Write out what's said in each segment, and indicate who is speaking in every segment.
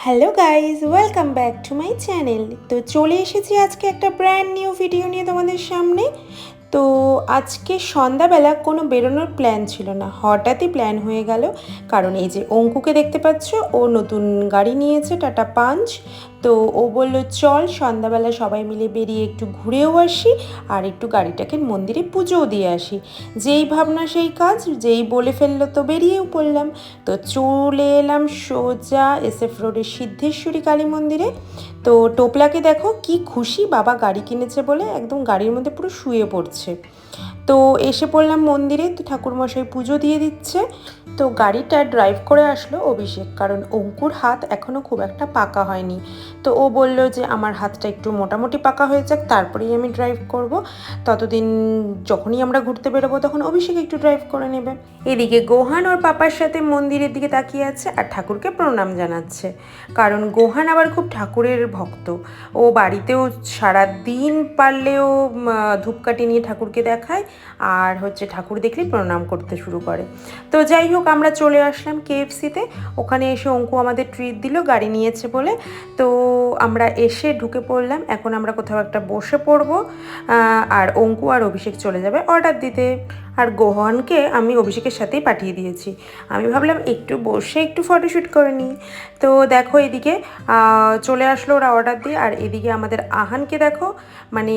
Speaker 1: Hello guys, welcome back to my channel. তো চলে এসেছি আজকে একটা ব্র্যান্ড নিউ ভিডিও নিয়ে তোমাদের সামনে। তো আজকে সন্ধ্যাবেলা কোনো বেরোনোর প্ল্যান ছিল না, হঠাৎই প্ল্যান হয়ে গেল। কারণ এই যে অঙ্কুকে দেখতে পাচ্ছ, ও নতুন গাড়ি নিয়েছে, টাটা পাঞ্চ। তো ও বললো চল সন্ধ্যাবেলা সবাই মিলে বেরিয়ে একটু ঘুরেও আসি আর একটু গাড়িটাকে মন্দিরে পুজোও দিয়ে আসি। যেই ভাবনা সেই কাজ, যেই বলে ফেললো তো বেরিয়েও পড়লাম। তো চলে এলাম সোজা SF রোডের সিদ্ধেশ্বরী কালী মন্দিরে। তো টোপলাকে দেখো কি খুশি, বাবা গাড়ি কিনেছে বলে একদম গাড়ির মধ্যে পুরো শুয়ে পড়ছে। তো এসে পড়লাম মন্দিরে, তো ঠাকুরমশাই পুজো দিয়ে দিচ্ছে। তো গাড়িটা ড্রাইভ করে আসলো অভিষেক, কারণ অঙ্কুর হাত এখনও খুব একটা পাকা হয়নি। তো ও বলল যে আমার হাতটা একটু মোটামুটি পাকা হয়ে যাক, তারপরেই আমি ড্রাইভ করব। ততদিন যখনই আমরা ঘুরতে বেরোবো তখন অভিষেক একটু ড্রাইভ করে নেবে। এদিকে গোহান ওর পাপার সাথে মন্দিরের দিকে তাকিয়ে আছে আর ঠাকুরকে প্রণাম জানাচ্ছে, কারণ গোহান আবার খুব ঠাকুরের ভক্ত। ও বাড়িতেও সারা দিন পারলেও ধূপকাঠি নিয়ে ঠাকুরকে দেখায়, আর হচ্ছে ঠাকুর দেখলেই প্রণাম করতে শুরু করে। তো যাই হোক, আমরা চলে আসলাম KFC-তে। ওখানে এসে অঙ্কু আমাদের ট্রিট দিল গাড়ি নিয়েছে বলে। তো আমরা এসে ঢুকে পড়লাম, এখন আমরা কোথাও একটা বসে পড়বো। আর অঙ্কু আর অভিষেক চলে যাবে অর্ডার দিতে। আর গোহানকে আমি অভিষেকের সাথেই পাঠিয়ে দিয়েছি। আমি ভাবলাম একটু বসে একটু ফটোশ্যুট করে নিই। তো দেখো এদিকে চলে আসলো ওরা অর্ডার দিয়ে, আর এদিকে আমাদের আহানকে দেখো, মানে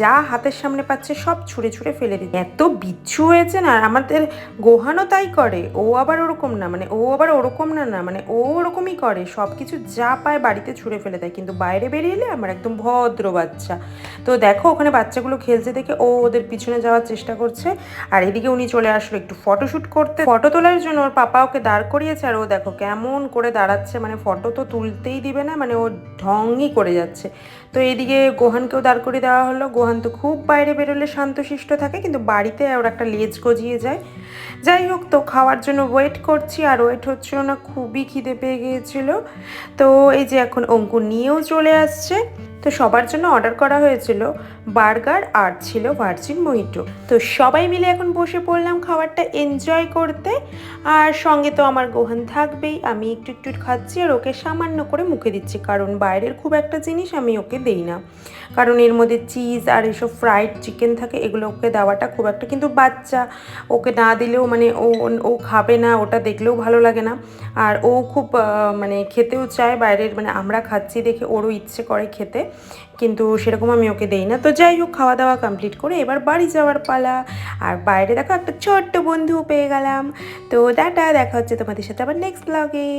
Speaker 1: যা হাতের সামনে পাচ্ছে সব ছুঁড়ে ছুঁড়ে ফেলে দিই, এত বিচ্ছু হয়েছে না। আর আমাদের গোহানও তাই করে, ও আবার ওরকম না, মানে ও আবার ওরকম না না মানে ও ওরকমই করে, সব কিছু যা পায় বাড়িতে ছুঁড়ে ফেলে দেয়, কিন্তু বাইরে বেরিয়ে এলে আমার একদম ভদ্র বাচ্চা। তো দেখো ওখানে বাচ্চাগুলো খেলছে দেখে ও ওদের পিছনে যাওয়ার চেষ্টা করছে। আর এদিকে উনি চলে আসলো একটু ফটোশ্যুট করতে, ফটো তোলার জন্য ওর পাপা ওকে দাঁড় করিয়েছে। আর ও দেখো কেমন করে দাঁড়াচ্ছে, মানে ফটো তো তুলতেই দিবে না, মানে ও ঢংই করে যাচ্ছে। তো এইদিকে গোহানকেও দাঁড় করিয়ে দেওয়া হলো। গোহান তো খুব বাইরে বেরোলে শান্তশিষ্ট থাকে, কিন্তু বাড়িতে ওর একটা লেজ গজিয়ে যায়। যাই হোক, তো খাওয়ার জন্য ওয়েট করছি, আর ওয়েট হচ্ছিল না, খুবই খিদে পেয়ে গিয়েছিল। তো এই যে এখন অঙ্কু নিয়েও চলে আসছে। তো সবার জন্য অর্ডার করা হয়েছিল বার্গার আর ছিল ভার্জিন মোহিটো। তো সবাই মিলে এখন বসে পড়লাম খাবারটা এনজয় করতে। আর সঙ্গে তো আমার গোহান থাকবেই, আমি একটু একটু খাচ্ছি আর ওকে সামান্য করে মুখে দিচ্ছি, কারণ বাইরের খুব একটা জিনিস আমি ওকে দেই না, কারণ এর মধ্যে চিজ আর এসব ফ্রাইড চিকেন থাকে, এগুলো ওকে দেওয়াটা খুব একটা, কিন্তু বাচ্চা ওকে না দিলেও মানে ও খাবে না, ওটা দেখলেও ভালো লাগে না। আর ও খুব মানে খেতেও চায় বাইরের, মানে আমরা খাচ্ছি দেখে ওরও ইচ্ছে করে খেতে, কিন্তু সেরকম আমি ওকে দেই না। তো যাই হোক, খাওয়া দাওয়া কমপ্লিট করে এবার বাড়ি যাওয়ার পালা। আর বাইরে দেখো একটা ছোট্ট বন্ধুও পেয়ে গেলাম। তো টাটা, দেখা হচ্ছে তোমাদের সাথে আবার নেক্সট ব্লগে।